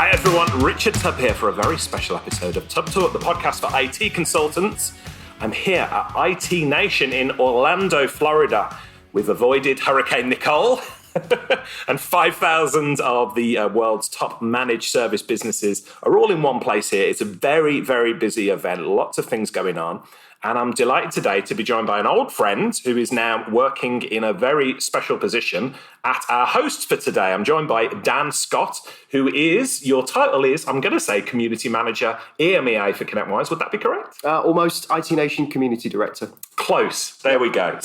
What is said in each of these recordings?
Hi everyone, Richard Tubb here for a very special episode of Tubb Talk, the podcast for IT consultants. I'm here at IT Nation in Orlando, Florida. We've avoided Hurricane Nicole and 5,000 of the world's top managed service businesses are all in one place here. It's a very, very busy event, lots of things going on. And I'm delighted today to be joined by an old friend who is now working in a very special position at our host for today. I'm joined by Dan Scott, who is, your title is, I'm going to say, Community Manager, EMEA for ConnectWise. Would that be correct? Almost IT Nation Community Director. Close. There we go.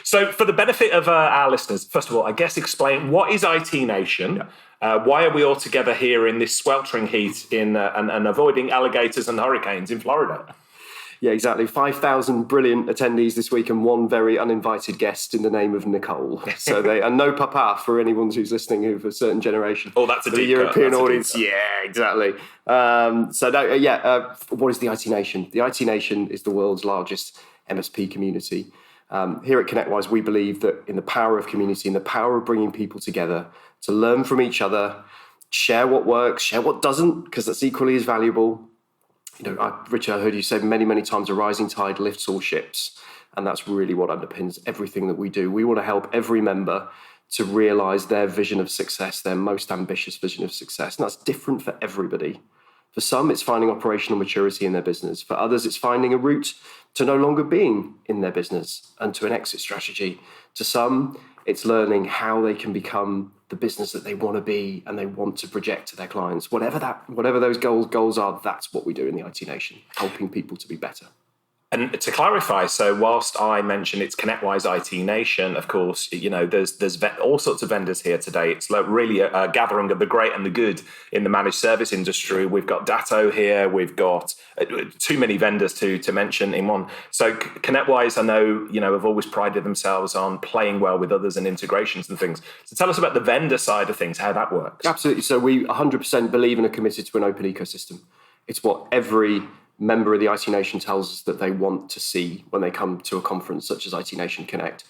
So for the benefit of our listeners, first of all, I guess explain what is IT Nation? Why are we all together here in this sweltering heat and avoiding alligators and hurricanes in Florida? Yeah, exactly. 5,000 brilliant attendees this week and one very uninvited guest in the name of Nicole. So and no papa for anyone who's listening of a certain generation. Oh, that's a deep European audience. Yeah, exactly. What is the IT Nation? The IT Nation is the world's largest MSP community. Here at ConnectWise, we believe that in the power of community, in the power of bringing people together to learn from each other, share what works, share what doesn't, because that's equally as valuable. You know, Richard, I heard you say many, many times, a rising tide lifts all ships. And that's really what underpins everything that we do. We want to help every member to realise their vision of success, their most ambitious vision of success. And that's different for everybody. For some, it's finding operational maturity in their business. For others, it's finding a route to no longer being in their business and to an exit strategy. To some, it's learning how they can become the business that they want to be and they want to project to their clients. Whatever those goals are, that's what we do in the IT Nation, helping people to be better. And to clarify, so whilst I mentioned it's ConnectWise IT Nation, of course, you know, there's all sorts of vendors here today. It's like really a gathering of the great and the good in the managed service industry. We've got Datto here. We've got too many vendors to mention in one. So ConnectWise, I know, you know, have always prided themselves on playing well with others and integrations and things. So tell us about the vendor side of things, how that works. Absolutely. So we 100% believe and are committed to an open ecosystem. It's what every member of the IT Nation tells us that they want to see when they come to a conference such as IT Nation Connect.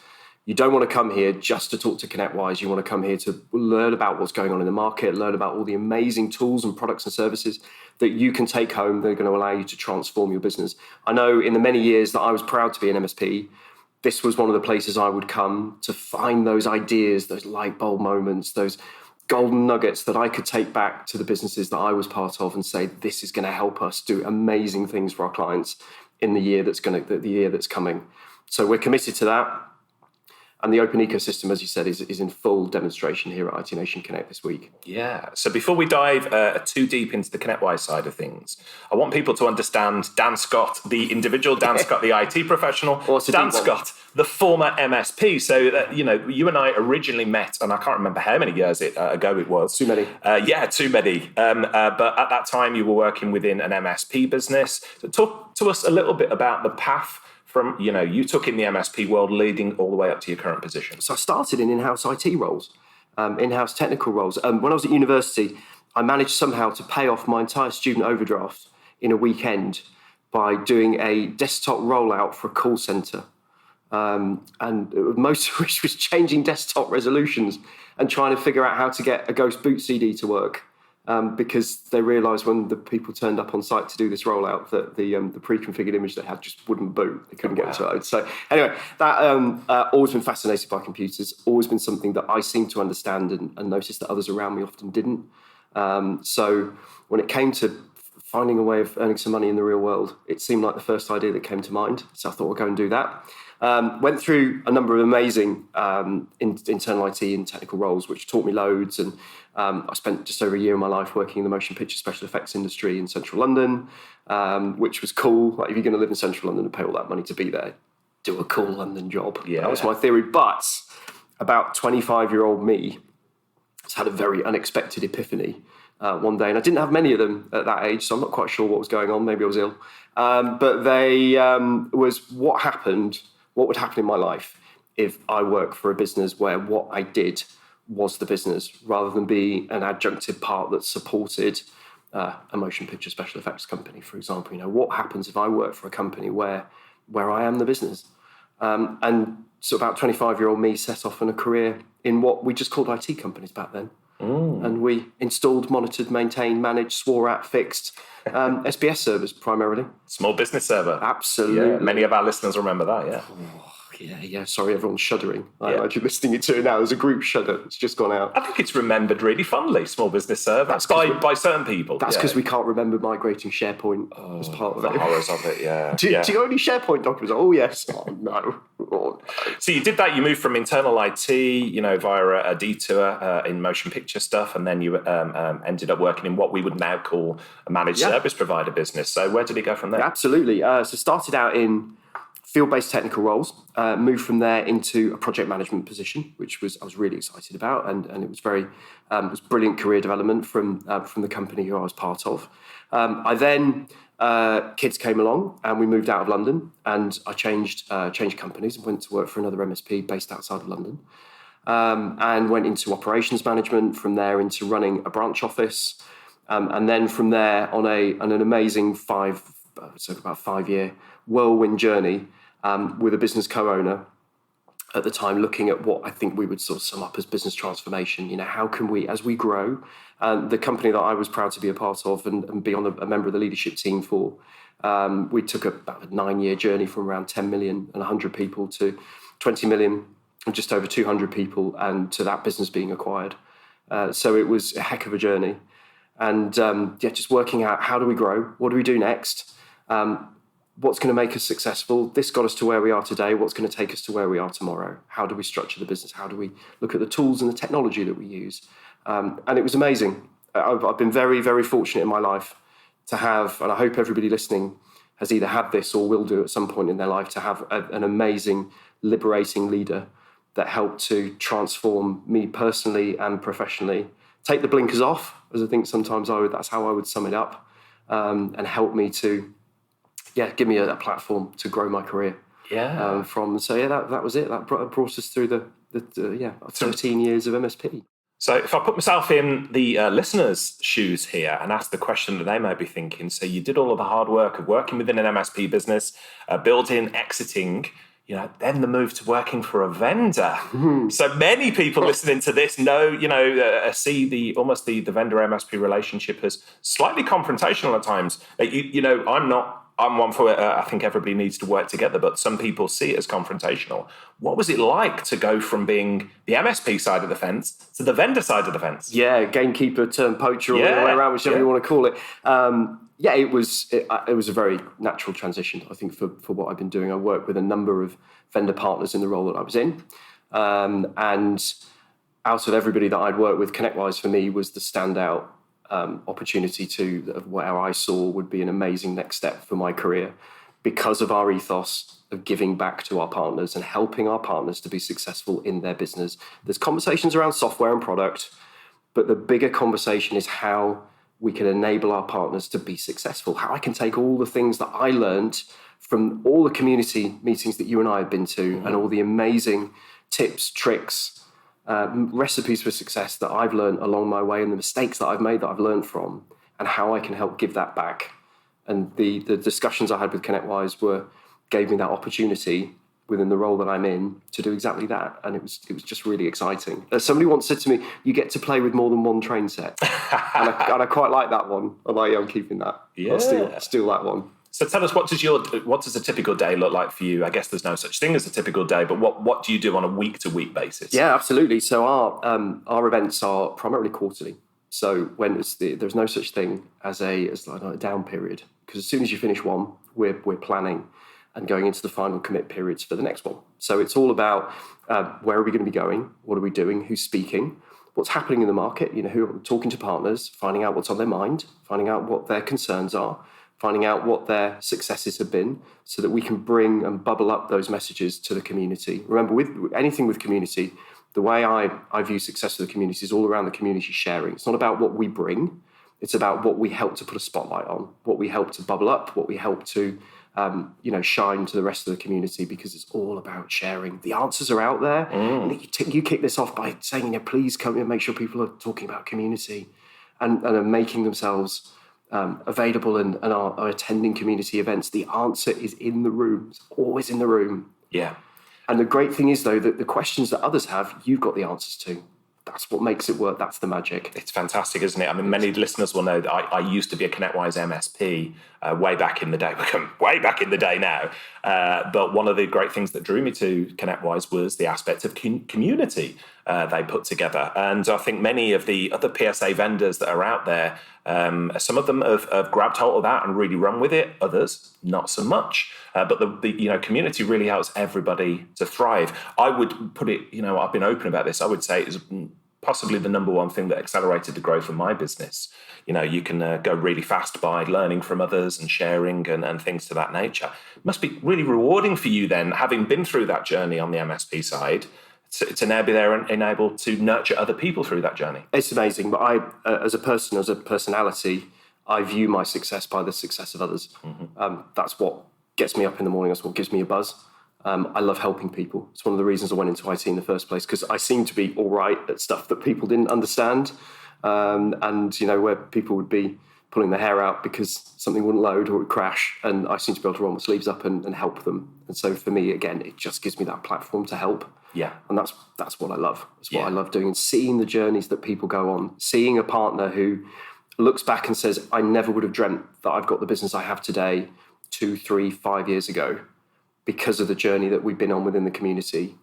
You don't want to come here just to talk to ConnectWise. You want to come here to learn about what's going on in the market, learn about all the amazing tools and products and services that you can take home that are going to allow you to transform your business. I know in the many years that I was proud to be an MSP, this was one of the places I would come to find those ideas, those light bulb moments, those golden nuggets that I could take back to the businesses that I was part of and say, this is going to help us do amazing things for our clients in the year that's coming. So we're committed to that. And the open ecosystem, as you said, is in full demonstration here at IT Nation Connect this week. Yeah. So before we dive too deep into the ConnectWise side of things, I want people to understand Dan Scott, the individual, Dan Scott, the IT professional, Dan Scott, the former MSP. So, you know, you and I originally met, and I can't remember how many years ago it was. Too many. Too many. But at that time, you were working within an MSP business. So talk to us a little bit about the path from, you know, you took in the MSP world leading all the way up to your current position. So I started in in-house IT roles, in-house technical roles. When I was at university, I managed somehow to pay off my entire student overdraft in a weekend by doing a desktop rollout for a call centre. And most of which was changing desktop resolutions and trying to figure out how to get a Ghost Boot CD to work. Because they realised when the people turned up on site to do this rollout that the pre-configured image they had just wouldn't boot. They couldn't get it to load. So anyway, that always been fascinated by computers, always been something that I seemed to understand and noticed that others around me often didn't. So when it came to finding a way of earning some money in the real world, it seemed like the first idea that came to mind. So I thought I'll go and do that. Went through a number of amazing internal IT and technical roles, which taught me loads. And I spent just over a year of my life working in the motion picture special effects industry in central London, which was cool. Like if you're going to live in central London and pay all that money to be there, do a cool London job. Yeah. That was my theory. But about 25-year-old me has had a very unexpected epiphany one day. And I didn't have many of them at that age, so I'm not quite sure what was going on. Maybe I was ill. But they was what would happen in my life if I worked for a business where what I did was the business rather than be an adjunctive part that supported a motion picture special effects company, for example. You know, what happens if I work for a company where I am the business? And so about 25-year-old me set off on a career in what we just called IT companies back then. And we installed, monitored, maintained, managed, swore at, fixed SBS servers primarily. Small business server. Absolutely. Yeah, many of our listeners remember that, yeah. Yeah. Sorry, everyone's shuddering. I imagine listening to it now. There's a group shudder. It's just gone out. I think it's remembered really fondly, small business server. That's by certain people. That's because we can't remember migrating SharePoint as part of the horrors of it, yeah. Do you got any SharePoint documents? Oh, yes. Oh, no. So you did that. You moved from internal IT, via a detour in motion picture stuff, and then you ended up working in what we would now call a managed service provider business. So where did it go from there? Absolutely. So started out in field-based technical roles, moved from there into a project management position, which I was really excited about, and it was it was brilliant career development from the company who I was part of. I then kids came along, and we moved out of London, and I changed companies and went to work for another MSP based outside of London, and went into operations management. From there into running a branch office, and then from there on an amazing 5-year whirlwind journey with a business co-owner at the time, looking at what I think we would sort of sum up as business transformation. How can we, as we grow, the company that I was proud to be a part of and be on a member of the leadership team for, we took about a 9-year journey from around 10 million and 100 people to 20 million and just over 200 people, and to that business being acquired. So it was a heck of a journey. And just working out, how do we grow? What do we do next? What's going to make us successful? This got us to where we are today. What's going to take us to where we are tomorrow? How do we structure the business? How do we look at the tools and the technology that we use? And it was amazing. I've been very, very fortunate in my life to have, and I hope everybody listening has either had this or will do at some point in their life, to have an amazing, liberating leader that helped to transform me personally and professionally. Take the blinkers off, as I think sometimes that's how I would sum it up, and help me to give me a platform to grow my career. Yeah. That was it. That brought us through the 13 years of MSP. So if I put myself in the listeners' shoes here and ask the question that they may be thinking, so you did all of the hard work of working within an MSP business, building, exiting, then the move to working for a vendor. So many people listening to this know, see the vendor MSP relationship as slightly confrontational at times. I'm one for it. I think everybody needs to work together, but some people see it as confrontational. What was it like to go from being the MSP side of the fence to the vendor side of the fence? Yeah, gamekeeper turned poacher, or the way around, whichever you want to call it. It was a very natural transition, I think, for what I've been doing. I worked with a number of vendor partners in the role that I was in. And out of everybody that I'd worked with, ConnectWise for me was the standout opportunity of where I saw would be an amazing next step for my career, because of our ethos of giving back to our partners and helping our partners to be successful in their business. There's conversations around software and product, but the bigger conversation is how we can enable our partners to be successful, how I can take all the things that I learned from all the community meetings that you and I have been to, and all the amazing tips, tricks, recipes for success that I've learned along my way, and the mistakes that I've made that I've learned from, and how I can help give that back. And the discussions I had with ConnectWise gave me that opportunity within the role that I'm in to do exactly that. And it was just really exciting. Somebody once said to me, you get to play with more than one train set. and I quite like that one. I'm keeping that. Yeah. I'll steal that one. So tell us, what does a typical day look like for you? I guess there's no such thing as a typical day, but what do you do on a week-to-week basis? Yeah, absolutely. So our events are primarily quarterly. So when there's no such thing as a down period, because as soon as you finish one, we're planning and going into the final commit periods for the next one. So it's all about where are we going to be going, what are we doing, who's speaking, what's happening in the market, who are talking to partners, finding out what's on their mind, finding out what their concerns are, finding out what their successes have been, so that we can bring and bubble up those messages to the community. Remember, with anything with community, the way I view success for the community is all around the community sharing. It's not about what we bring. It's about what we help to put a spotlight on, what we help to bubble up, what we help to shine to the rest of the community, because it's all about sharing. The answers are out there. You kick this off by saying, please come and make sure people are talking about community and are making themselves available and are attending community events. The answer is in the room. It's always in the room. Yeah. And the great thing is, though, that the questions that others have, you've got the answers to. that's what makes it work. That's the magic. It's fantastic, isn't it? I mean, many listeners will know that I used to be a ConnectWise MSP way back in the day. We're way back in the day now. But one of the great things that drew me to ConnectWise was the aspect of community they put together. And I think many of the other PSA vendors that are out there, some of them have grabbed hold of that and really run with it. Others, not so much. But the community really helps everybody to thrive. I would put it, I've been open about this. I would say it is possibly the number one thing that accelerated the growth of my business. You can go really fast by learning from others and sharing and things to that nature. It must be really rewarding for you then, having been through that journey on the MSP side, to now be there and able to nurture other people through that journey. It's amazing. But I, as a personality, I view my success by the success of others. Mm-hmm. That's what gets me up in the morning. That's what gives me a buzz. I love helping people. It's one of the reasons I went into IT in the first place, because I seem to be all right at stuff that people didn't understand. Where people would be pulling their hair out because something wouldn't load or it would crash, and I seem to be able to roll my sleeves up and help them. And so for me, again, it just gives me that platform to help. Yeah. And that's what I love. That's what I love doing, and seeing the journeys that people go on, seeing a partner who looks back and says, I never would have dreamt that I've got the business I have today 2, 3, 5 years ago, because of the journey that we've been on within the community.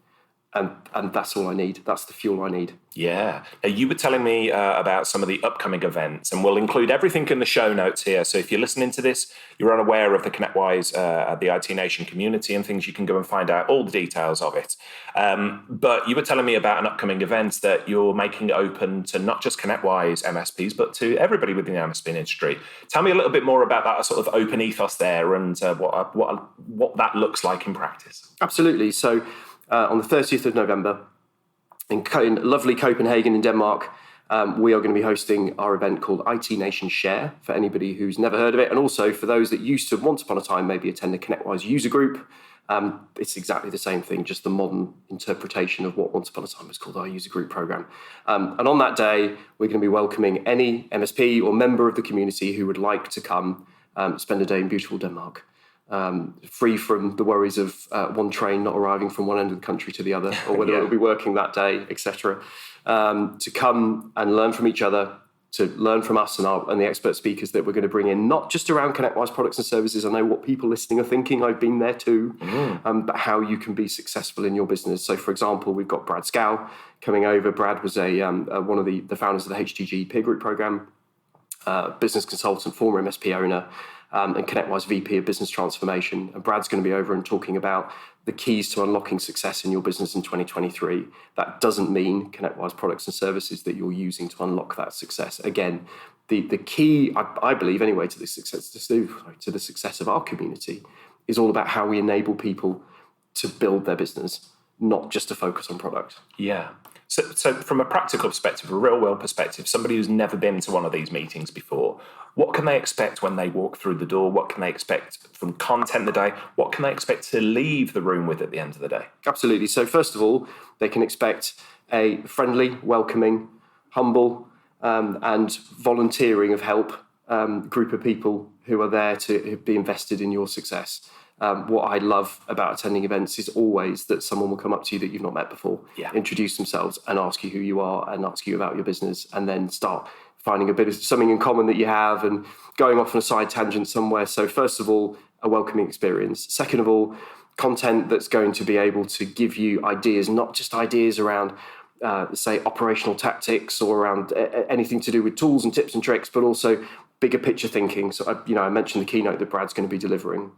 And that's all I need. That's the fuel I need. Yeah. Now, you were telling me about some of the upcoming events, and we'll include everything in the show notes here. So if you're listening to this, you're unaware of the ConnectWise, the IT Nation community and things, you can go and find out all the details of it. But you were telling me about an upcoming event that you're making open to not just ConnectWise MSPs, but to everybody within the MSP industry. Tell me a little bit more about that sort of open ethos there, and what that looks like in practice. Absolutely. So on the 30th of November in lovely Copenhagen in Denmark, we are going to be hosting our event called IT Nation Share, for anybody who's never heard of it, and also for those that used to once upon a time maybe attend a ConnectWise user group. It's exactly the same thing, just the modern interpretation of what once upon a time was called our user group program. And on that day, we're going to be welcoming any MSP or member of the community who would like to come spend a day in beautiful Denmark. Free from the worries of one train not arriving from one end of the country to the other, or whether it'll be working that day, etc. To come and learn from each other, to learn from us and the expert speakers that we're going to bring in, not just around ConnectWise products and services. I know what people listening are thinking. I've been there too. But how you can be successful in your business. So, for example, we've got Brad Scow coming over. Brad was one of the founders of the HTG peer group program, business consultant, former MSP owner, and ConnectWise VP of Business Transformation. And Brad's going to be over and talking about the keys to unlocking success in your business in 2023. That doesn't mean ConnectWise products and services that you're using to unlock that success. Again, the key, I believe anyway, to the success of our community is all about how we enable people to build their business, not just to focus on product. Yeah. So from a practical perspective, a real world perspective, somebody who's never been to one of these meetings before, what can they expect when they walk through the door? What can they expect from content the day? What can they expect to leave the room with at the end of the day? Absolutely. So first of all, they can expect a friendly, welcoming, humble, and volunteering of help group of people who are there to be invested in your success. What I love about attending events is always that someone will come up to you that you've not met before, introduce themselves and ask you who you are and ask you about your business, and then start finding a bit of something in common that you have and going off on a side tangent somewhere. So first of all, a welcoming experience. Second of all, content that's going to be able to give you ideas, not just ideas around, say, operational tactics or around anything to do with tools and tips and tricks, but also bigger picture thinking. So, I mentioned the keynote that Brad's going to be delivering.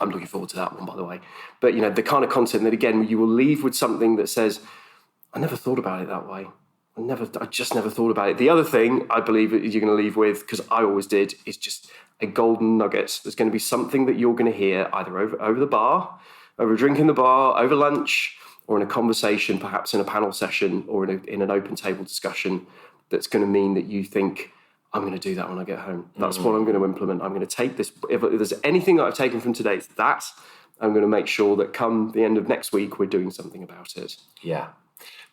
I'm looking forward to that one, by the way. But, the kind of content that, again, you will leave with something that says, I never thought about it that way. I just never thought about it. The other thing I believe you're going to leave with, because I always did, is just a golden nugget. There's going to be something that you're going to hear either over the bar, over a drink in the bar, over lunch, or in a conversation, perhaps in a panel session or in an open table discussion, that's going to mean that you think, I'm going to do that when I get home. That's what I'm going to implement. I'm going to take this. If there's anything that I've taken from today, it's that. I'm going to make sure that come the end of next week, we're doing something about it. Yeah.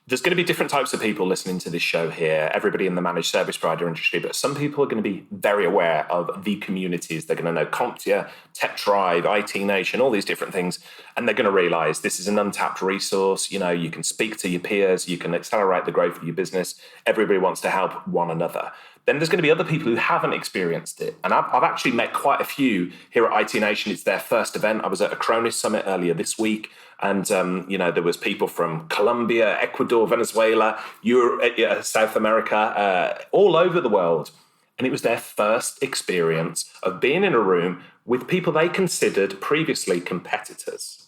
There's going to be different types of people listening to this show here, everybody in the managed service provider industry, but some people are going to be very aware of the communities. They're going to know CompTIA, TechTribe, IT Nation, all these different things, and they're going to realize this is an untapped resource. You can speak to your peers, you can accelerate the growth of your business. Everybody wants to help one another. Then there's going to be other people who haven't experienced it. And I've actually met quite a few here at IT Nation. It's their first event. I was at a Acronis Summit earlier this week. And, there was people from Colombia, Ecuador, Venezuela, Europe, South America, all over the world. And it was their first experience of being in a room with people they considered previously competitors,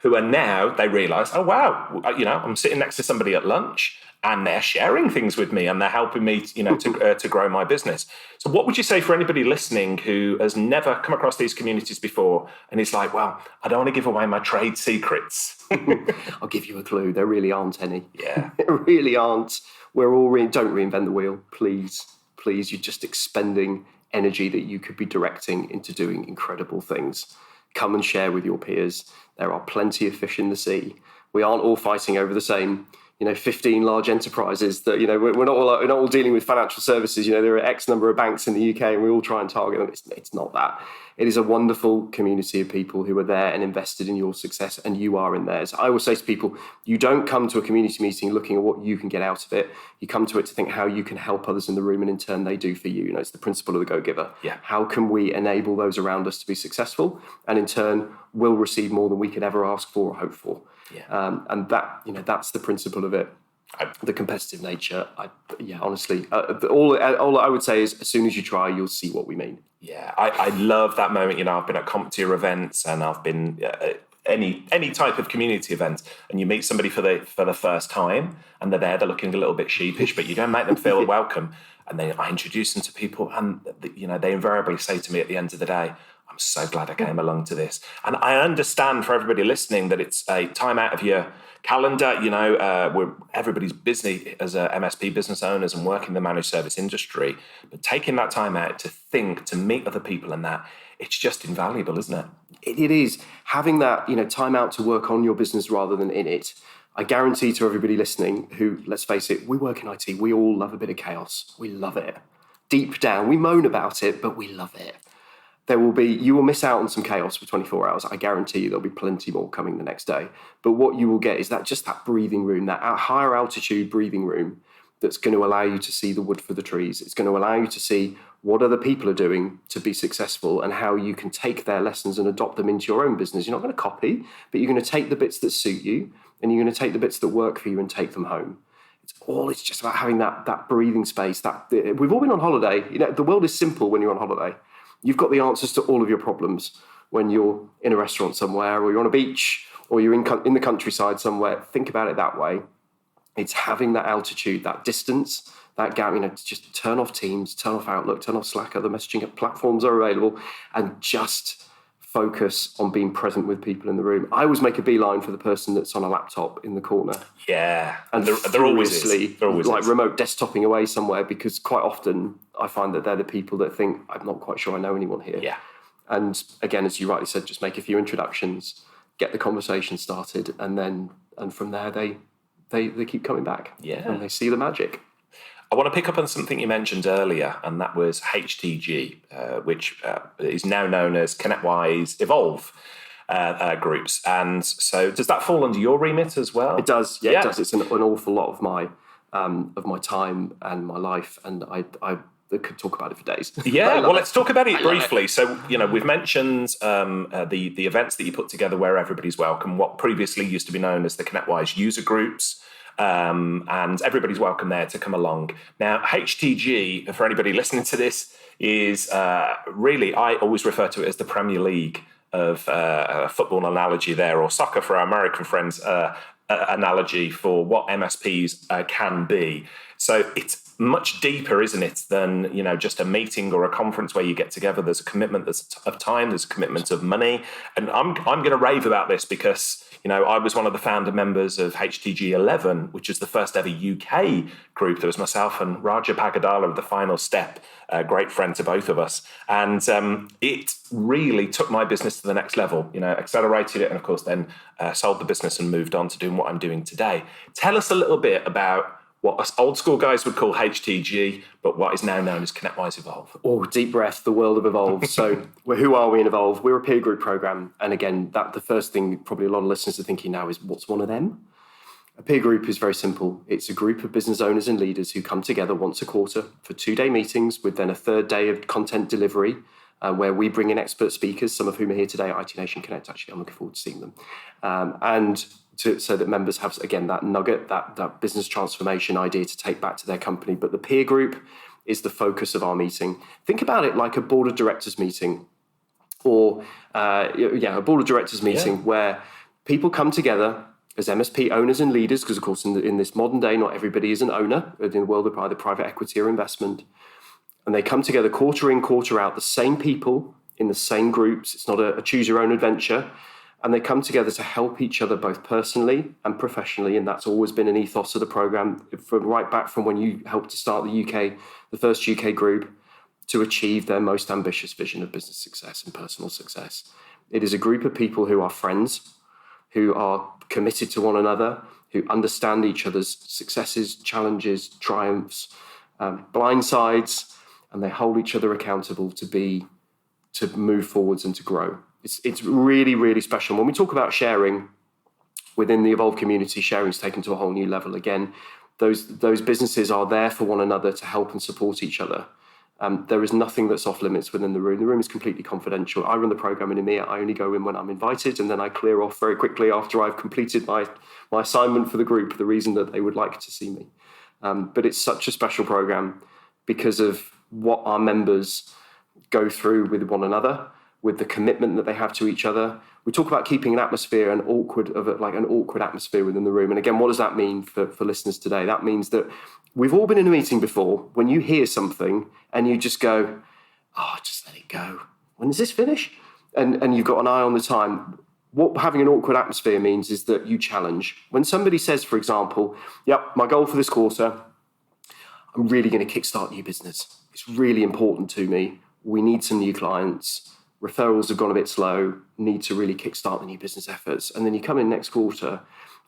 who are now, they realize, oh, wow, I'm sitting next to somebody at lunch and they're sharing things with me and they're helping me, to grow my business. So what would you say for anybody listening who has never come across these communities before and is like, well, I don't want to give away my trade secrets? I'll give you a clue. There really aren't any. Yeah. There really aren't. We're all, don't reinvent the wheel, please. Please, you're just expending energy that you could be directing into doing incredible things. Come and share with your peers. There are plenty of fish in the sea. We aren't all fighting over the same 15 large enterprises that, we're not all dealing with financial services. There are X number of banks in the UK and we all try and target them. It's not that. It is a wonderful community of people who are there and invested in your success, and you are in theirs. I always say to people, you don't come to a community meeting looking at what you can get out of it. You come to it to think how you can help others in the room, and in turn they do for you. It's the principle of the go-giver. Yeah. How can we enable those around us to be successful? And in turn, we'll receive more than we could ever ask for or hope for. Yeah. And that, that's the principle of it. The competitive nature, honestly, all I would say is as soon as you try, you'll see what we mean. Yeah, I love that moment. I've been at CompTIA events and I've been any type of community event, and you meet somebody for the first time and they're looking a little bit sheepish, but you don't make them feel welcome. And then I introduce them to people and, they invariably say to me at the end of the day, I'm so glad I came along to this. And I understand for everybody listening that it's a time out of your calendar. Where everybody's busy as MSP business owners and work in the managed service industry. But taking that time out to think, to meet other people and that, it's just invaluable, isn't it? It is. Having that, time out to work on your business rather than in it. I guarantee to everybody listening who, let's face it, we work in IT, we all love a bit of chaos. We love it. Deep down, we moan about it, but we love it. You will miss out on some chaos for 24 hours. I guarantee you there'll be plenty more coming the next day. But what you will get is that breathing room, that higher altitude breathing room that's going to allow you to see the wood for the trees. It's going to allow you to see what other people are doing to be successful and how you can take their lessons and adopt them into your own business. You're not going to copy, but you're going to take the bits that suit you and you're going to take the bits that work for you and take them home. It's just about having that breathing space. We've all been on holiday. The world is simple when you're on holiday. You've got the answers to all of your problems when you're in a restaurant somewhere, or you're on a beach, or you're in the countryside somewhere. Think about it that way. It's having that altitude, that distance, that gap. Just turn off Teams, turn off Outlook, turn off Slack. Other messaging platforms are available, and just focus on being present with people in the room. I always make a beeline for the person that's on a laptop in the corner. Yeah, and they're always remote desktoping away somewhere, because quite often I find that they're the people that think, I'm not quite sure I know anyone here. Yeah. And again, as you rightly said, just make a few introductions, get the conversation started, and from there they keep coming back. Yeah. And they see the magic. I want to pick up on something you mentioned earlier, and that was HTG, which is now known as ConnectWise Evolve groups. And so does that fall under your remit as well? It does. Yeah. It does. It's an awful lot of my time and my life, and I could talk about it for days. Yeah, well, let's talk about it briefly. So, we've mentioned the events that you put together where everybody's welcome, what previously used to be known as the ConnectWise user groups. And everybody's welcome there to come along. Now, HTG, for anybody listening to this, is really, I always refer to it as the Premier League of football analogy there, or soccer for our American friends analogy for what MSPs can be. So it's much deeper, isn't it, than, just a meeting or a conference where you get together. There's a commitment of time, there's a commitment of money. And I'm going to rave about this because, I was one of the founder members of HTG 11, which is the first ever UK group. There was myself and Raja Pagadala of The Final Step, a great friend to both of us. And it really took my business to the next level, accelerated it, and of course then sold the business and moved on to doing what I'm doing today. Tell us a little bit about what us old school guys would call HTG, but what is now known as ConnectWise Evolve. Oh, deep breath, the world of Evolve. So who are we in Evolve? We're a peer group program. And again, the first thing probably a lot of listeners are thinking now is, what's one of them? A peer group is very simple. It's a group of business owners and leaders who come together once a quarter for 2-day meetings with then a third day of content delivery, where we bring in expert speakers, some of whom are here today at IT Nation Connect. Actually, I'm looking forward to seeing them. So that members have, again, that nugget, that business transformation idea to take back to their company. But the peer group is the focus of our meeting. Think about it like a board of directors meeting, or a board of directors meeting where people come together as MSP owners and leaders, because of course in this modern day, not everybody is an owner in the world of either private equity or investment. And they come together quarter in, quarter out, the same people in the same groups. It's not a choose your own adventure. And they come together to help each other both personally and professionally. And that's always been an ethos of the program, from right back from when you helped to start the first UK group, to achieve their most ambitious vision of business success and personal success. It is a group of people who are friends, who are committed to one another, who understand each other's successes, challenges, triumphs, blind sides, and they hold each other accountable to move forwards and to grow. It's really, really special. When we talk about sharing within the Evolve community, sharing's taken to a whole new level. Again, those businesses are there for one another to help and support each other. There is nothing that's off limits within the room. The room is completely confidential. I run the program in EMEA. I only go in when I'm invited, and then I clear off very quickly after I've completed my assignment for the group, the reason that they would like to see me. But it's such a special program because of what our members go through with one another, with the commitment that they have to each other. We talk about keeping an atmosphere, an awkward atmosphere within the room. And again, what does that mean for listeners today? That means that we've all been in a meeting before when you hear something and you just go, just let it go. When does this finish? And you've got an eye on the time. What having an awkward atmosphere means is that you challenge. When somebody says, for example, my goal for this quarter, I'm really going to kickstart new business. It's really important to me. We need some new clients. Referrals have gone a bit slow, need to really kickstart the new business efforts. And then you come in next quarter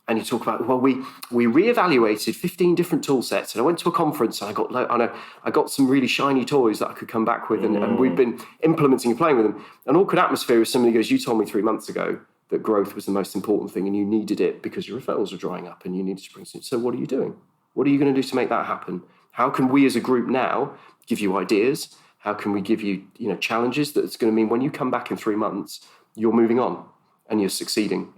and you talk about, we reevaluated 15 different tool sets, and I went to a conference and I got some really shiny toys that I could come back with, and we've been implementing and playing with them. An awkward atmosphere is somebody goes, you told me 3 months ago that growth was the most important thing and you needed it because your referrals were drying up and you needed to bring some. So what are you doing? What are you going to do to make that happen? How can we as a group now give you ideas? How can we give you, challenges that's going to mean when you come back in 3 months, you're moving on and you're succeeding?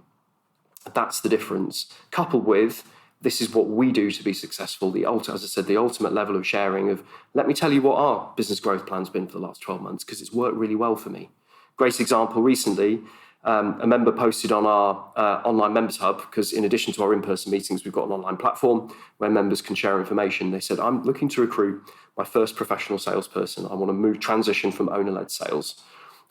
That's the difference. Coupled with, this is what we do to be successful. As I said, the ultimate level of sharing of, let me tell you what our business growth plan's been for the last 12 months, because it's worked really well for me. Great example recently, a member posted on our online members hub, because in addition to our in-person meetings, we've got an online platform where members can share information. They said, I'm looking to recruit my first professional salesperson. I want to transition from owner-led sales.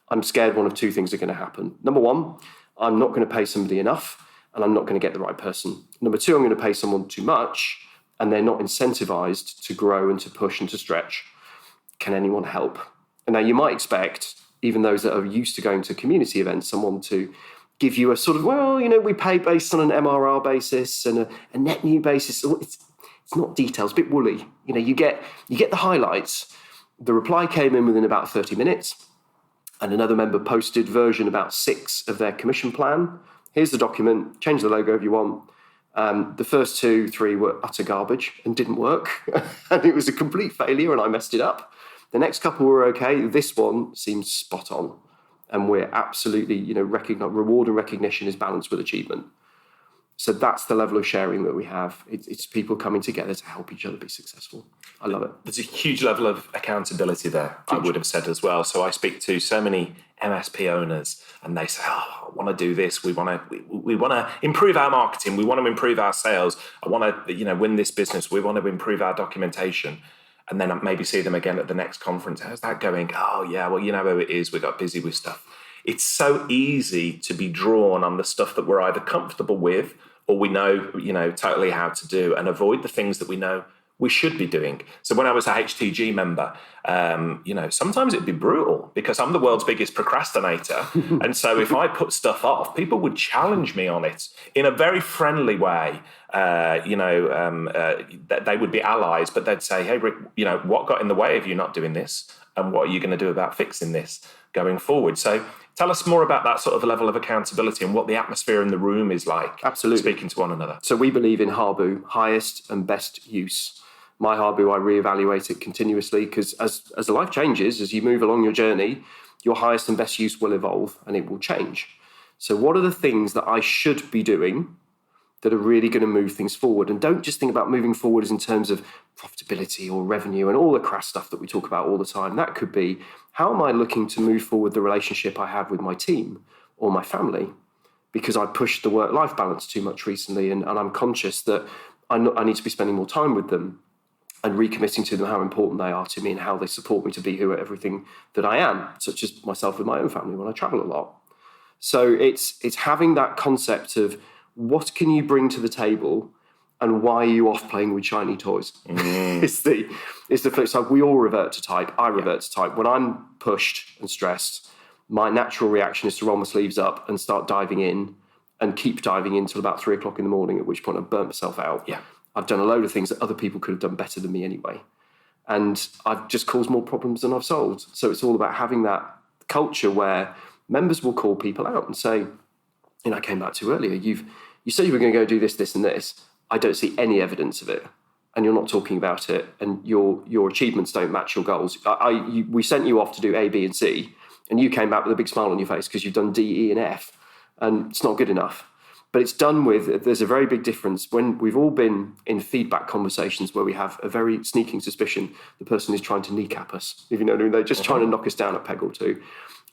I'm scared one of two things are going to happen. Number one, I'm not going to pay somebody enough and I'm not going to get the right person. Number two, I'm going to pay someone too much and they're not incentivized to grow and to push and to stretch. Can anyone help? And now you might expect, even those that are used to going to community events, someone to give you a sort of, we pay based on an MRR basis and a net new basis. It's not details, a bit woolly. You get the highlights. The reply came in within about 30 minutes, and another member posted version about 6 of their commission plan. Here's the document, change the logo if you want. The first 2, 3 were utter garbage and didn't work. And it was a complete failure and I messed it up. The next couple were okay. This one seems spot on. And we're absolutely, reward and recognition is balanced with achievement. So that's the level of sharing that we have. It's people coming together to help each other be successful. I love it. There's a huge level of accountability there, I would have said as well. So I speak to so many MSP owners and they say, I want to do this. We want to improve our marketing. We want to improve our sales. I want to, win this business. We want to improve our documentation. And then maybe see them again at the next conference. How's that going? Oh, yeah, well, you know how it is. We got busy with stuff. It's so easy to be drawn on the stuff that we're either comfortable with or we know, totally how to do, and avoid the things that we know we should be doing. So when I was a HTG member, sometimes it'd be brutal because I'm the world's biggest procrastinator. And so if I put stuff off, people would challenge me on it in a very friendly way. They would be allies, but they'd say, hey, Rick, what got in the way of you not doing this? And what are you going to do about fixing this going forward? So tell us more about that sort of level of accountability and what the atmosphere in the room is like. Absolutely. Speaking to one another. So we believe in HARBU, highest and best use. My HARBU, I reevaluate it continuously because as life changes, as you move along your journey, your highest and best use will evolve and it will change. So what are the things that I should be doing that are really going to move things forward? And don't just think about moving forward as in terms of profitability or revenue and all the crass stuff that we talk about all the time. That could be, how am I looking to move forward the relationship I have with my team or my family? Because I pushed the work-life balance too much recently and I'm conscious that I need to be spending more time with them and recommitting to them how important they are to me and how they support me to be everything that I am, such as myself with my own family when I travel a lot. So it's having that concept of what can you bring to the table and why are you off playing with shiny toys? It's the flip side. We all revert to type. I revert to type. When I'm pushed and stressed, my natural reaction is to roll my sleeves up and start diving in and keep diving in until about 3 o'clock in the morning, at which point I've burnt myself out. Yeah. I've done a load of things that other people could have done better than me anyway. And I've just caused more problems than I've solved. So it's all about having that culture where members will call people out and say, I came back to earlier, you said you were going to go do this, this and this. I don't see any evidence of it. And you're not talking about it. And your achievements don't match your goals. We sent you off to do A, B, and C. And you came back with a big smile on your face because you've done D, E, and F. And it's not good enough. But it's done with, there's a very big difference when we've all been in feedback conversations where we have a very sneaking suspicion the person is trying to kneecap us. If you know what I mean, they're just trying to knock us down a peg or two.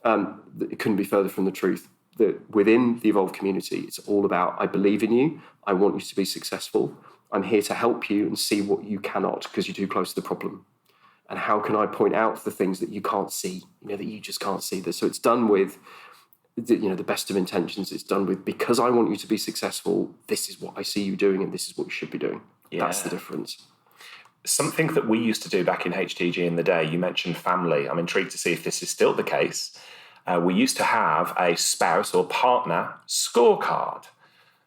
It couldn't be further from the truth. That within the Evolve community, it's all about, I believe in you, I want you to be successful, I'm here to help you and see what you cannot because you're too close to the problem. And how can I point out the things that you can't see, that you just can't see. So it's done with the best of intentions. It's done with, because I want you to be successful, this is what I see you doing and this is what you should be doing. Yeah. That's the difference. Something that we used to do back in HTG in the day, you mentioned family. I'm intrigued to see if this is still the case. We used to have a spouse or partner scorecard.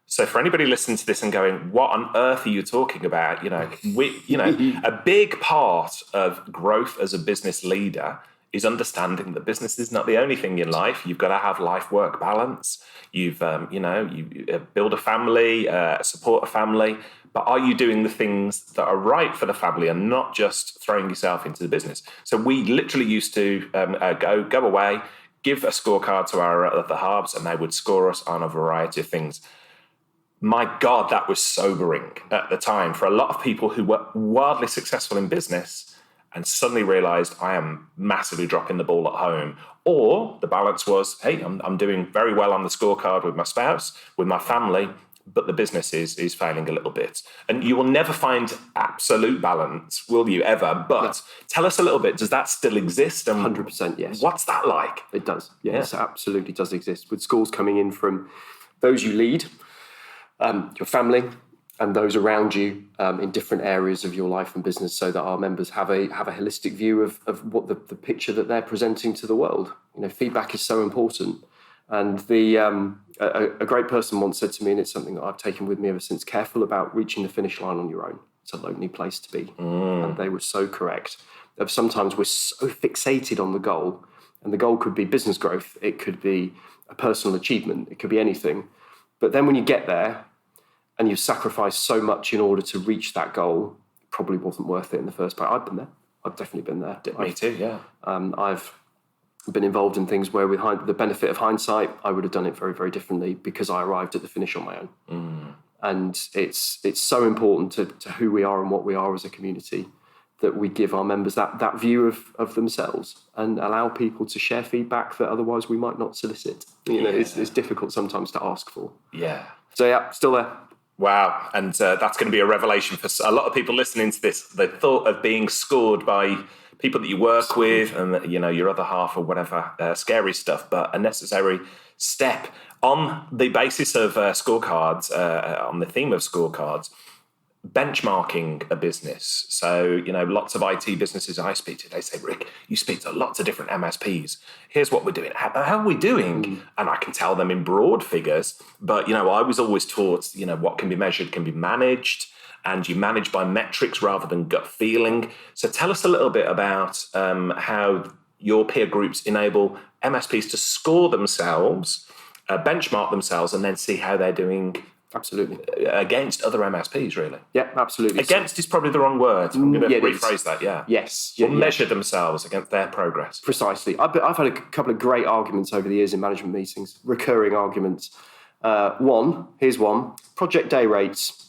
So for anybody listening to this and going, what on earth are you talking about? A big part of growth as a business leader is understanding that business is not the only thing in life. You've got to have life-work balance. You build a family, support a family, but are you doing the things that are right for the family and not just throwing yourself into the business? So we literally used to go away, give a scorecard to our other halves, and they would score us on a variety of things. My God, that was sobering at the time for a lot of people who were wildly successful in business and suddenly realized I am massively dropping the ball at home. Or the balance was, hey, I'm doing very well on the scorecard with my spouse, with my family, but the business is failing a little bit. And you will never find absolute balance, will you ever? But tell us a little bit, does that still exist? And 100% yes. What's that like? It does. Yes, it absolutely does exist. With scores coming in from those you lead, your family, and those around you in different areas of your life and business, so that our members have a holistic view of what the picture that they're presenting to the world. Feedback is so important. And a great person once said to me, and it's something that I've taken with me ever since, careful about reaching the finish line on your own. It's a lonely place to be. And they were so correct. Sometimes we're so fixated on the goal, and the goal could be business growth. It could be a personal achievement. It could be anything. But then when you get there, and you've sacrificed so much in order to reach that goal, it probably wasn't worth it in the first place. I've been there. I've definitely been there. Me too, yeah. I've been involved in things where with the benefit of hindsight, I would have done it very, very differently because I arrived at the finish on my own. And it's so important to who we are and what we are as a community that we give our members that view of themselves and allow people to share feedback that otherwise we might not solicit. It's difficult sometimes to ask for. Yeah. So yeah, still there. Wow. And that's going to be a revelation for a lot of people listening to this. The thought of being scored by people that you work with and, your other half or whatever, scary stuff, but a necessary step. On the basis of scorecards, on the theme of scorecards, benchmarking a business. So, lots of IT businesses I speak to, they say, Rick, you speak to lots of different MSPs. Here's what we're doing. How are we doing? And I can tell them in broad figures. But, I was always taught, what can be measured can be managed. And you manage by metrics rather than gut feeling. So tell us a little bit about how your peer groups enable MSPs to score themselves, benchmark themselves, and then see how they're doing. Absolutely. Against other MSPs, really. Yeah, absolutely. Against is probably the wrong word. I'm going to rephrase that, yeah. Yes. Or measure themselves against their progress. Precisely. I've had a couple of great arguments over the years in management meetings, recurring arguments. Here's one, project day rates.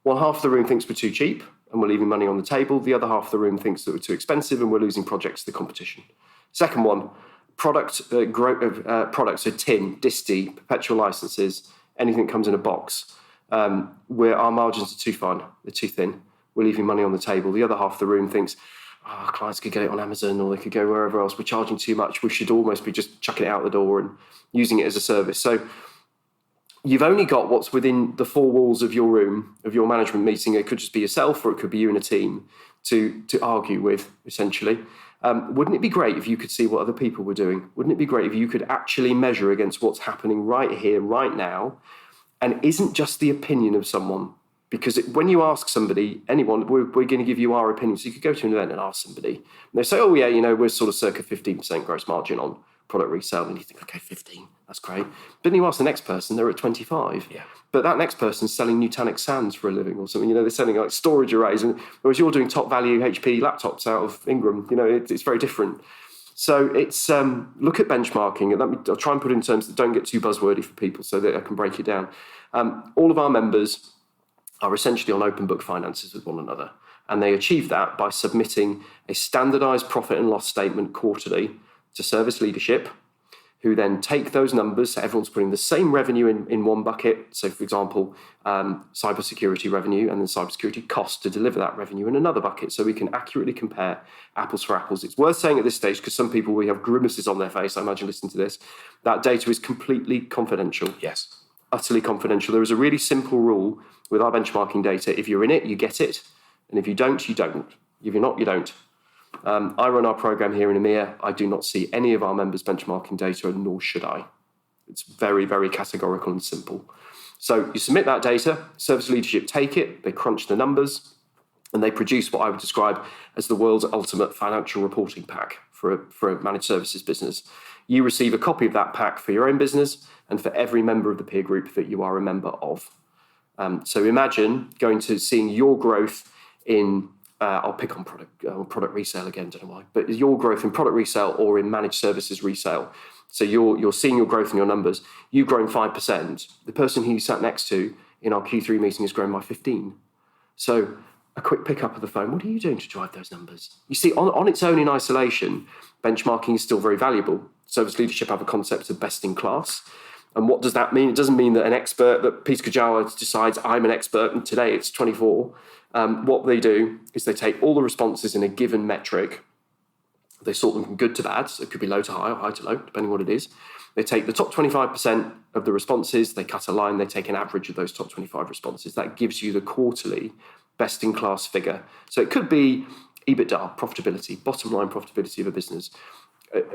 One half of the room thinks we're too cheap and we're leaving money on the table. The other half of the room thinks that we're too expensive and we're losing projects to the competition. Second one, products are tin, disti, perpetual licenses, anything that comes in a box. Where our margins are too fine, they're too thin. We're leaving money on the table. The other half of the room thinks, clients could get it on Amazon or they could go wherever else. We're charging too much. We should almost be just chucking it out the door and using it as a service. So you've only got what's within the four walls of your room, of your management meeting. It could just be yourself or it could be you and a team to argue with, essentially. Wouldn't it be great if you could see what other people were doing? Wouldn't it be great if you could actually measure against what's happening right here, right now, and isn't just the opinion of someone? Because when you ask somebody, anyone, we're going to give you our opinion. So you could go to an event and ask somebody, and they say, we're sort of circa 15% gross margin on product resale. And you think, okay, 15, that's great. But then you ask the next person, they're at 25. Yeah. But that next person's selling Nutanix SANs for a living or something. They're selling like storage arrays. And whereas you're doing top value HP laptops out of Ingram, it's very different. So it's look at benchmarking. And I'll try and put it in terms that don't get too buzzwordy for people so that I can break it down. All of our members are essentially on open book finances with one another. And they achieve that by submitting a standardized profit and loss statement quarterly to service leadership, who then take those numbers. So everyone's putting the same revenue in one bucket. So, for example, cybersecurity revenue and then cybersecurity costs to deliver that revenue in another bucket. So we can accurately compare apples for apples. It's worth saying at this stage, because some people, we have grimaces on their face, I imagine, listening to this, that data is completely confidential. Yes. Utterly confidential. There is a really simple rule with our benchmarking data. If you're in it, you get it. And if you don't, you don't. If you're not, you don't. I run our program here in EMEA. I do not see any of our members' benchmarking data, nor should I. It's very, very categorical and simple. So you submit that data, service leadership take it, they crunch the numbers, and they produce what I would describe as the world's ultimate financial reporting pack for a managed services business. You receive a copy of that pack for your own business and for every member of the peer group that you are a member of. So imagine seeing your growth in I'll pick on product resale again, don't know why, but your growth in product resale or in managed services resale. So you're seeing your growth in your numbers. You've grown 5%. The person who you sat next to in our Q3 meeting has grown by 15. So a quick pick up of the phone. What are you doing to drive those numbers? You see, on its own in isolation, benchmarking is still very valuable. Service leadership have a concept of best in class. And what does that mean? It doesn't mean that an expert, that Peter Kajawa decides I'm an expert and today it's 24. What they do is they take all the responses in a given metric. They sort them from good to bad. So it could be low to high or high to low, depending on what it is. They take the top 25% of the responses, they cut a line, they take an average of those top 25 responses. That gives you the quarterly best-in-class figure. So it could be EBITDA, profitability, bottom line profitability of a business.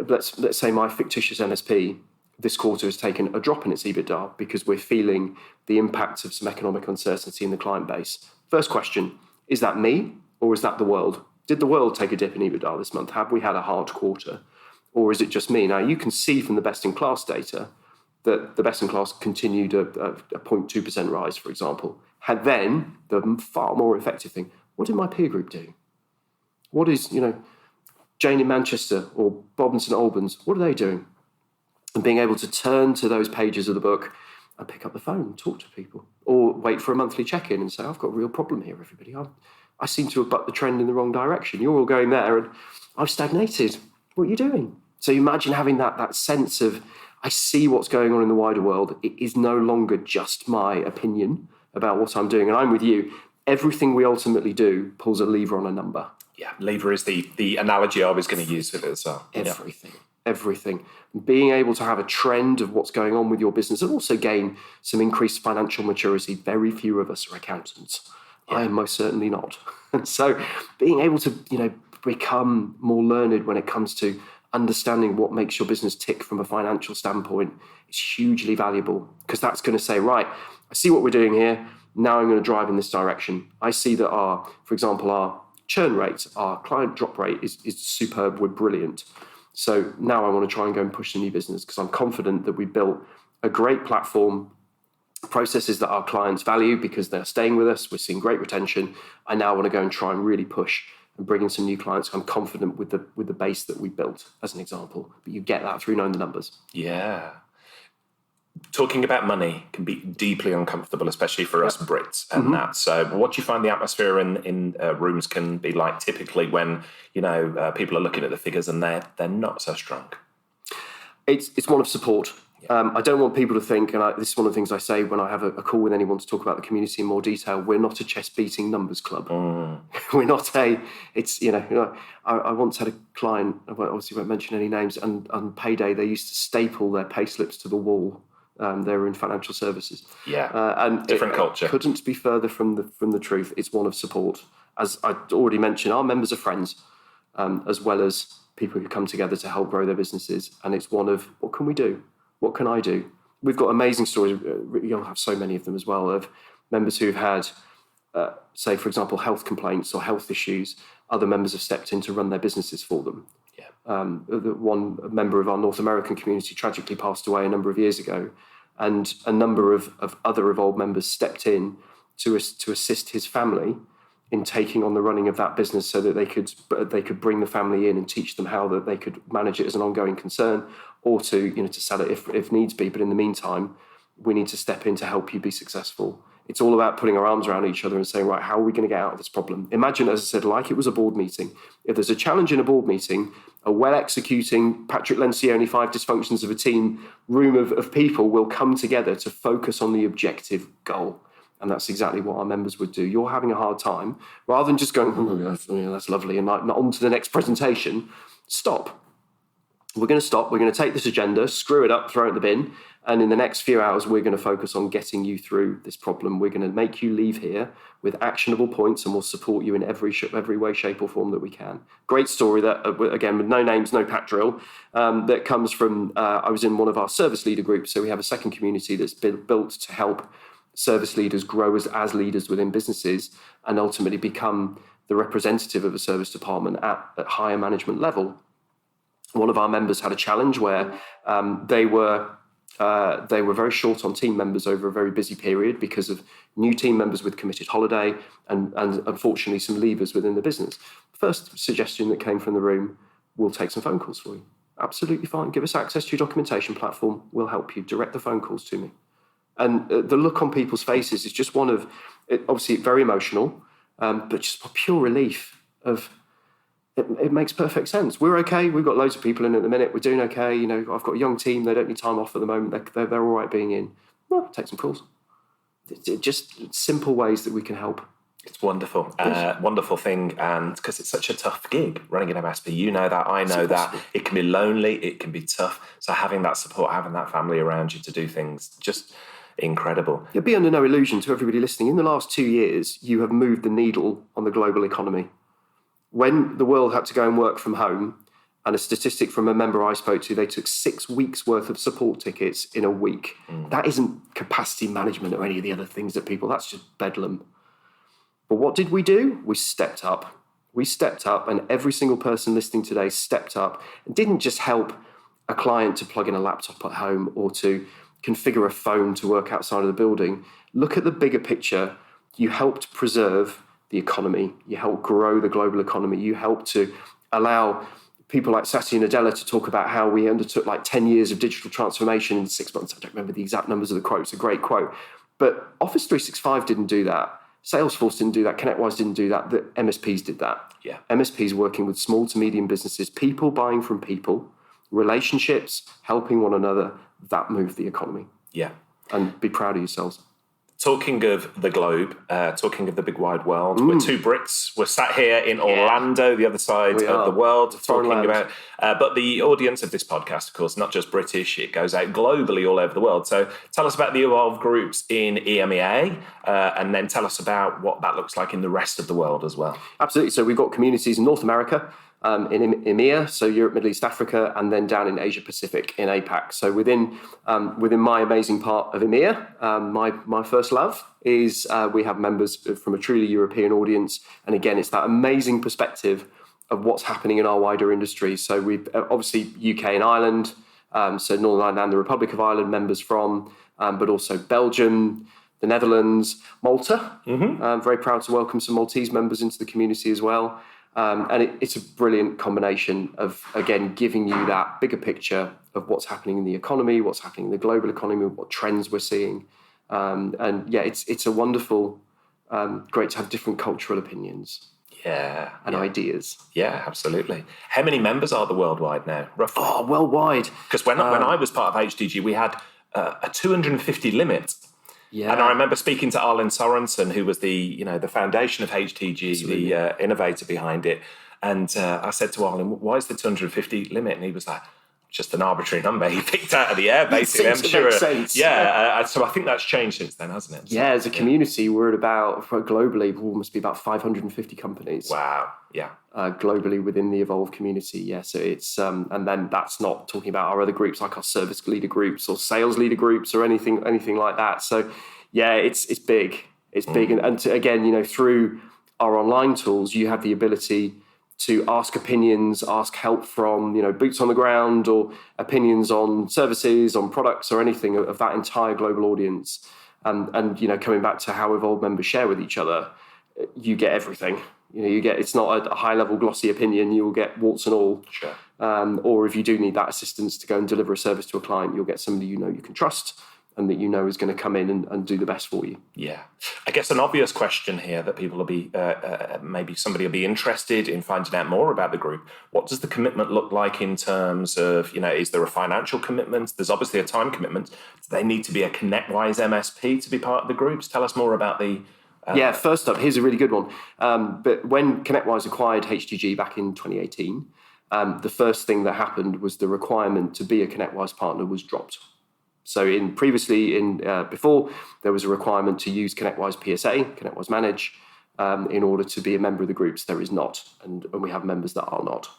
Let's say my fictitious MSP this quarter has taken a drop in its EBITDA because we're feeling the impact of some economic uncertainty in the client base. First question, is that me or is that the world? Did the world take a dip in EBITDA this month? Have we had a hard quarter? Or is it just me? Now, you can see from the best-in-class data that the best-in-class continued a 0.2% rise, for example. Had then, the far more effective thing, what did my peer group do? What is, Jane in Manchester or Bob in St Albans, what are they doing? And being able to turn to those pages of the book and pick up the phone and talk to people. Or wait for a monthly check-in and say, I've got a real problem here, everybody. I seem to have bucked the trend in the wrong direction. You're all going there and I've stagnated. What are you doing? So imagine having that sense of, I see what's going on in the wider world. It is no longer just my opinion about what I'm doing. And I'm with you. Everything we ultimately do pulls a lever on a number. Yeah, lever is the analogy I was going to use with it as well. Everything. Being able to have a trend of what's going on with your business and also gain some increased financial maturity. Very few of us are accountants. Yeah. I am most certainly not. And so being able to, become more learned when it comes to understanding what makes your business tick from a financial standpoint is hugely valuable, because that's going to say, right, I see what we're doing here. Now I'm going to drive in this direction. I see that for example, our churn rate, our client drop rate is superb. We're brilliant. So now I want to try and go and push the new business, because I'm confident that we built a great platform, processes that our clients value because they're staying with us. We're seeing great retention. I now want to go and try and really push and bring in some new clients. I'm confident with the base that we built, as an example. But you get that through knowing the numbers. Yeah. Talking about money can be deeply uncomfortable, especially for us Brits and that. So what do you find the atmosphere in rooms can be like typically when, people are looking at the figures and they're not so strong? It's one of support. I don't want people to think, and this is one of the things I say when I have a call with anyone to talk about the community in more detail, we're not a chest-beating numbers club. We're not I once had a client, I obviously won't mention any names, and on payday they used to staple their pay slips to the wall. They were in financial services. Yeah, and different culture. Couldn't be further from the truth. It's one of support. As I already mentioned, our members are friends, as well as people who come together to help grow their businesses. And it's one of, what can we do? What can I do? We've got amazing stories. You'll have so many of them as well, of members who've had, say, for example, health complaints or health issues. Other members have stepped in to run their businesses for them. Yeah. One member of our North American community tragically passed away a number of years ago, and a number of other Evolve members stepped in to assist his family in taking on the running of that business, so that they could bring the family in and teach them how that they could manage it as an ongoing concern, or to sell it if needs be. But in the meantime, we need to step in to help you be successful. It's all about putting our arms around each other and saying, right, how are we going to get out of this problem? Imagine, as I said, like it was a board meeting. If there's a challenge in a board meeting, a well-executing, Patrick Lencioni, 5 dysfunctions of a team, room of people will come together to focus on the objective goal. And that's exactly what our members would do. You're having a hard time, rather than just going, that's lovely, and on to the next presentation. Stop. We're going to stop. We're going to take this agenda, screw it up, throw it in the bin. And in the next few hours, we're going to focus on getting you through this problem. We're going to make you leave here with actionable points, and we'll support you in every way, shape or form that we can. Great story that, again, with no names, no pat drill, that comes from, I was in one of our service leader groups. So we have a second community that's been built to help service leaders grow as leaders within businesses and ultimately become the representative of a service department at higher management level. One of our members had a challenge where they were very short on team members over a very busy period because of new team members with committed holiday and unfortunately some leavers within the business. First suggestion that came from the room, we'll take some phone calls for you. Absolutely fine. Give us access to your documentation platform. We'll help you. Direct the phone calls to me. And the look on people's faces is just one of, obviously very emotional, but just a pure relief of, it makes perfect sense. We're okay. We've got loads of people in at the minute. We're doing okay. I've got a young team. They don't need time off at the moment. They're all right being in. Well, take some calls. It's just simple ways that we can help. It's wonderful. Wonderful thing. And because it's such a tough gig, running an MSP, you know that, I know that. It can be lonely. It can be tough. So having that support, having that family around you to do things, just incredible. You'll be under no illusion to everybody listening. In the last 2 years, you have moved the needle on the global economy. When the world had to go and work from home, and a statistic from a member I spoke to, they took 6 weeks worth of support tickets in a week. That isn't capacity management or any of the other things that that's just bedlam. But what did we do? We stepped up. And every single person listening today stepped up and didn't just help a client to plug in a laptop at home or to configure a phone to work outside of the building. Look at the bigger picture. You helped preserve the economy. You helped grow the global economy. You helped to allow people like Satya Nadella to talk about how we undertook 10 years of digital transformation in 6 months. I don't remember the exact numbers of the quote. It's a great quote. But Office 365 didn't do that. Salesforce didn't do that. ConnectWise didn't do that. The MSPs did that. Yeah. MSPs working with small to medium businesses, people buying from people, relationships, helping one another. That moved the economy. Yeah. And be proud of yourselves. Talking of the globe, talking of the big wide world, we're two Brits. We're sat here in Orlando, the other side of the world, talking about. But the audience of this podcast, of course, not just British, it goes out globally all over the world. So tell us about the Evolve groups in EMEA, and then tell us about what that looks like in the rest of the world as well. Absolutely. So we've got communities in North America, in EMEA, so Europe, Middle East, Africa, and then down in Asia Pacific in APAC. So within my amazing part of EMEA, my first love is we have members from a truly European audience, and again, it's that amazing perspective of what's happening in our wider industry. So we've obviously UK and Ireland, so Northern Ireland and the Republic of Ireland members from, but also Belgium, the Netherlands, Malta. I'm very proud to welcome some Maltese members into the community as well. And it's a brilliant combination of, again, giving you that bigger picture of what's happening in the economy, what's happening in the global economy, what trends we're seeing. And yeah, it's a wonderful, great to have different cultural opinions. And ideas. Yeah, absolutely. How many members are there worldwide now, roughly? Oh, worldwide. Because when I was part of HDG, we had a 250 limit. Yeah. And I remember speaking to Arlen Sorensen, who was the foundation of HTG, the innovator behind it. And I said to Arlen, why is the 250 limit? And he was like, just an arbitrary number he picked out of the air, basically. I'm sure. Sense. So I think that's changed since then, hasn't it? Yeah, as a community, we're at about, globally, we must be about 550 companies. Wow, yeah. Globally within the Evolve community, yeah. So it's, and then that's not talking about our other groups like our service leader groups or sales leader groups or anything like that. So yeah, it's big. It's big. And to, again, through our online tools, you have the ability to ask opinions, ask help from, boots on the ground or opinions on services, on products or anything of that entire global audience. And coming back to how Evolve members share with each other, you get everything. It's not a high level glossy opinion, you'll get warts and all. Sure. Or if you do need that assistance to go and deliver a service to a client, you'll get somebody you can trust and that is going to come in and do the best for you. Yeah. I guess an obvious question here that people will be, maybe somebody will be interested in finding out more about the group. What does the commitment look like in terms of, is there a financial commitment? There's obviously a time commitment. Do they need to be a ConnectWise MSP to be part of the groups? Tell us more about the... First up, here's a really good one. But when ConnectWise acquired HTG back in 2018, the first thing that happened was the requirement to be a ConnectWise partner was dropped. So before, there was a requirement to use ConnectWise PSA, ConnectWise Manage, in order to be a member of the groups. There is not, and we have members that are not.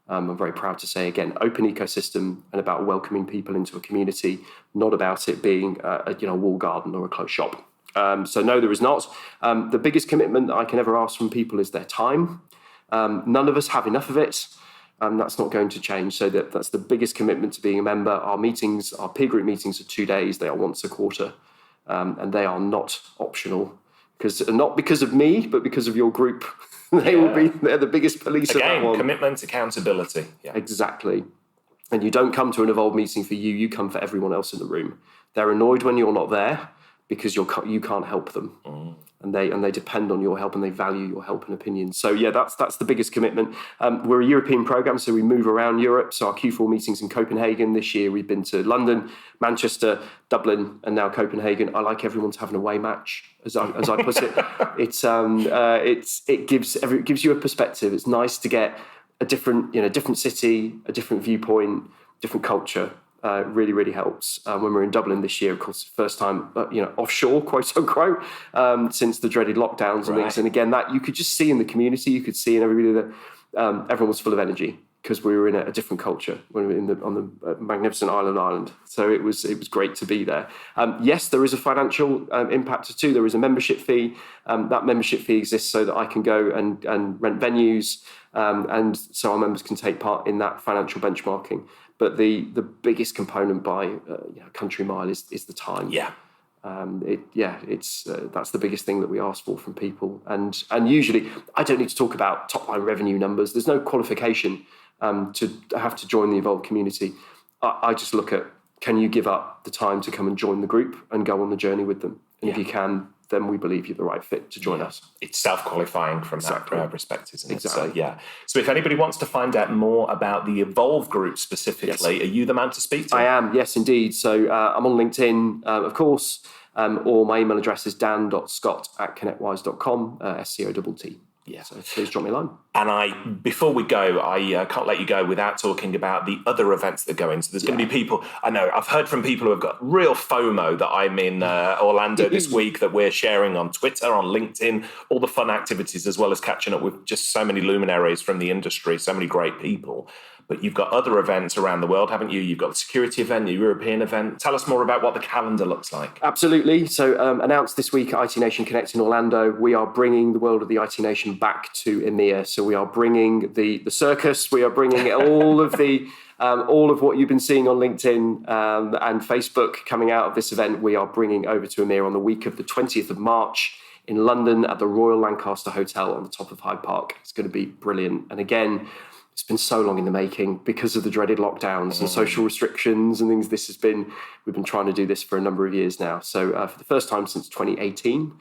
I'm very proud to say, again, open ecosystem and about welcoming people into a community, not about it being a walled garden or a closed shop. So no, there is not. The biggest commitment that I can ever ask from people is their time. None of us have enough of it. That's not going to change. So that's the biggest commitment to being a member. Our meetings, our peer group meetings are 2 days. They are once a quarter. And they are not optional. Not because of me, but because of your group. They're the biggest police of that one. Commitment, accountability. Yeah. Exactly. And you don't come to an Evolve meeting for you. You come for everyone else in the room. They're annoyed when you're not there because you can't help them. And they depend on your help and they value your help and opinions. So yeah, that's the biggest commitment. We're a European program, so we move around Europe. So our Q4 meetings in Copenhagen this year, we've been to London, Manchester, Dublin, and now Copenhagen. I like everyone to have an away match, as I put it. It gives you a perspective. It's nice to get a different city, a different viewpoint, different culture. Really, really helps. When we're in Dublin this year, of course, first time, offshore, quote unquote, since the dreaded lockdowns and things. And again, that you could just see in the community, you could see in everybody that everyone was full of energy because we were in a different culture when we were on the magnificent Ireland. So it was great to be there. Yes, there is a financial impact too. There is a membership fee. That membership fee exists so that I can go and rent venues, and so our members can take part in that financial benchmarking. But the biggest component by country mile is the time. Yeah. That's the biggest thing that we ask for from people. And usually, I don't need to talk about top line revenue numbers. There's no qualification to have to join the Evolve community. I just look at, can you give up the time to come and join the group and go on the journey with them? And if you can, then we believe you're the right fit to join us. It's self-qualifying from Exactly. that perspective, isn't it? Exactly. So, So if anybody wants to find out more about the Evolve group specifically, Are you the man to speak to? I am, yes, indeed. So I'm on LinkedIn, of course, or my email address is dan.scott@connectwise.com, SCOTT. Yeah. So please drop me a line. And before we go, I can't let you go without talking about the other events that go in. So there's going to be people, I know, I've heard from people who have got real FOMO that I'm in Orlando this week, that we're sharing on Twitter, on LinkedIn, all the fun activities, as well as catching up with just so many luminaries from the industry, so many great people. But you've got other events around the world, haven't you? You've got the security event, the European event. Tell us more about what the calendar looks like. Absolutely. So announced this week at IT Nation Connect in Orlando, we are bringing the world of the IT Nation back to EMEA. So we are bringing the circus. We are bringing all of what you've been seeing on LinkedIn and Facebook coming out of this event. We are bringing over to EMEA on the week of the 20th of March in London at the Royal Lancaster Hotel on the top of Hyde Park. It's going to be brilliant. And again, it's been so long in the making because of the dreaded lockdowns and social restrictions and things. We've been trying to do this for a number of years now. So for the first time since 2018,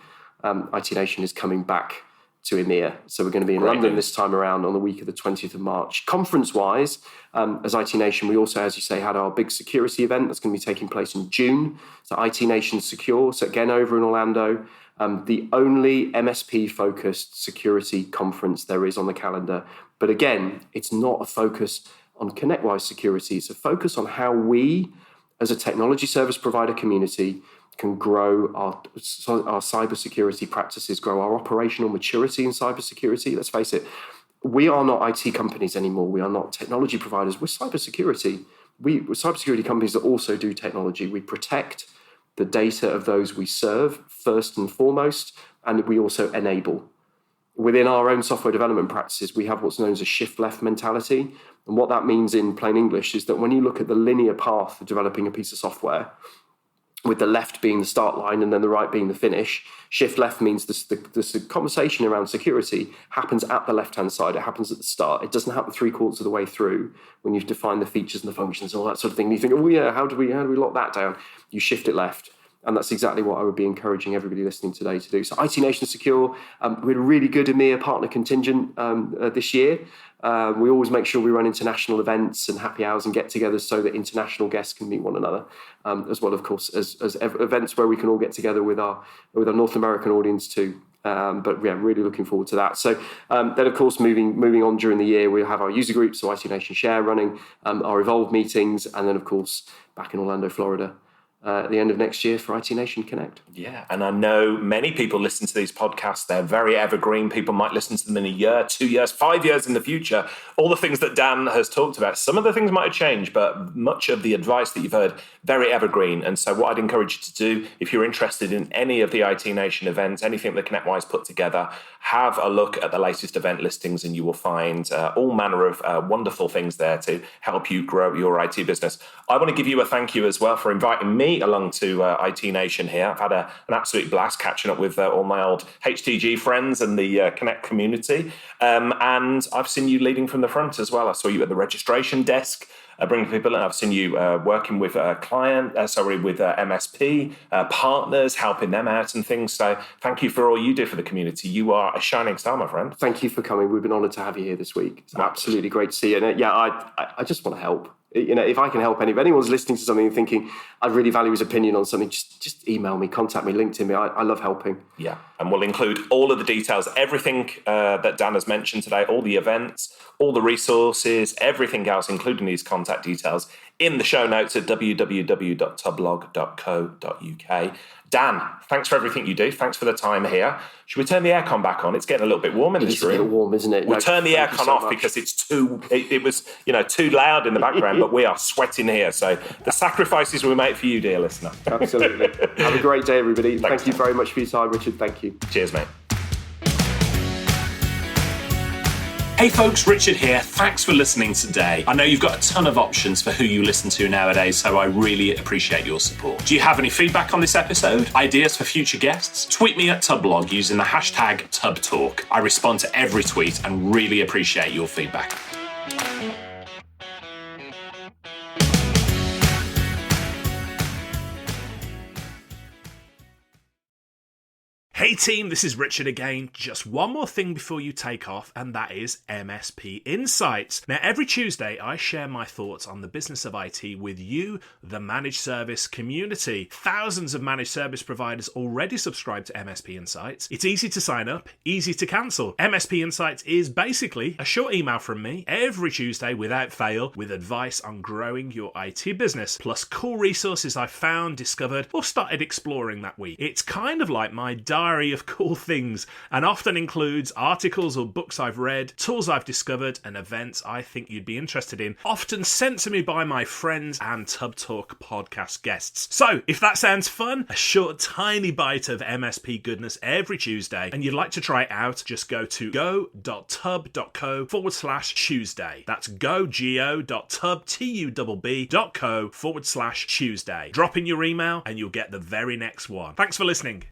IT Nation is coming back to EMEA. So we're going to be in London this time around on the week of the 20th of March. Conference-wise, as IT Nation, we also, as you say, had our big security event that's going to be taking place in June. So IT Nation Secure. So again, over in Orlando, the only MSP-focused security conference there is on the calendar. But again, it's not a focus on ConnectWise security. It's a focus on how we, as a technology service provider community, can grow our cybersecurity practices, grow our operational maturity in cybersecurity. Let's face it, we are not IT companies anymore. We are not technology providers. We're cybersecurity. We're cybersecurity companies that also do technology. We protect the data of those we serve first and foremost, and we also enable. Within our own software development practices, we have what's known as a shift-left mentality. And what that means in plain English is that when you look at the linear path of developing a piece of software, with the left being the start line and then the right being the finish, shift-left means the conversation around security happens at the left-hand side. It happens at the start. It doesn't happen 3/4 of the way through when you've defined the features and the functions and all that sort of thing. You think, oh yeah, how do we lock that down? You shift it left. And that's exactly what I would be encouraging everybody listening today to do. So IT Nation Secure, we had a really good EMEA partner contingent this year. We always make sure we run international events and happy hours and get-togethers so that international guests can meet one another, as well, of course, as events where we can all get together with our North American audience too. But yeah, really looking forward to that. So then, of course, moving on during the year, we'll have our user groups, so IT Nation Share running, our Evolve meetings, and then, of course, back in Orlando, Florida, at the end of next year for IT Nation Connect. Yeah, and I know many people listen to these podcasts. They're very evergreen. People might listen to them in a year, 2 years, 5 years in the future. All the things that Dan has talked about, some of the things might have changed, but much of the advice that you've heard, very evergreen. And so what I'd encourage you to do, if you're interested in any of the IT Nation events, anything that ConnectWise put together, have a look at the latest event listings and you will find all manner of wonderful things there to help you grow your IT business. I want to give you a thank you as well for inviting me along to IT Nation here. I've had an absolute blast catching up with all my old HTG friends and the Connect community. And I've seen you leading from the front as well. I saw you at the registration desk, bringing people in. I've seen you working with MSP partners, helping them out and things. So thank you for all you do for the community. You are a shining star, my friend. Thank you for coming. We've been honoured to have you here this week. It's absolutely great to see you. And I just want to help. You know, if I can help if anyone's listening to something and thinking, I'd really value his opinion on something, just email me, contact me, LinkedIn me. I love helping. Yeah, and we'll include all of the details, everything that Dan has mentioned today, all the events, all the resources, everything else, including these contact details, in the show notes at www.tublog.co.uk. Dan, thanks for everything you do. Thanks for the time here. Should we turn the aircon back on? It's getting a little bit warm in this room. It's a bit warm, isn't it? We'll turn the aircon off because it's it was too loud in the background, but we are sweating here. So the sacrifices we make for you, dear listener. Absolutely. Have a great day, everybody. Thanks, Thank you very much for your time, Richard. Thank you. Cheers, mate. Hey folks, Richard here. Thanks for listening today. I know you've got a ton of options for who you listen to nowadays, so I really appreciate your support. Do you have any feedback on this episode? Ideas for future guests? Tweet me at Tublog using the hashtag TubTalk. I respond to every tweet and really appreciate your feedback. Hey team, this is Richard again. Just one more thing before you take off, and that is MSP Insights. Now, every Tuesday, I share my thoughts on the business of IT with you, the managed service community. Thousands of managed service providers already subscribe to MSP Insights. It's easy to sign up, easy to cancel. MSP Insights is basically a short email from me every Tuesday without fail with advice on growing your IT business, plus cool resources I've found, discovered, or started exploring that week. It's kind of like my diary of cool things and often includes articles or books I've read, tools I've discovered, and events I think you'd be interested in, often sent to me by my friends and Tub Talk podcast guests. So, if that sounds fun, a short tiny bite of MSP goodness every Tuesday, and you'd like to try it out, just go to go.tub.co/Tuesday. That's go.tub.co/Tuesday. Drop in your email and you'll get the very next one. Thanks for listening.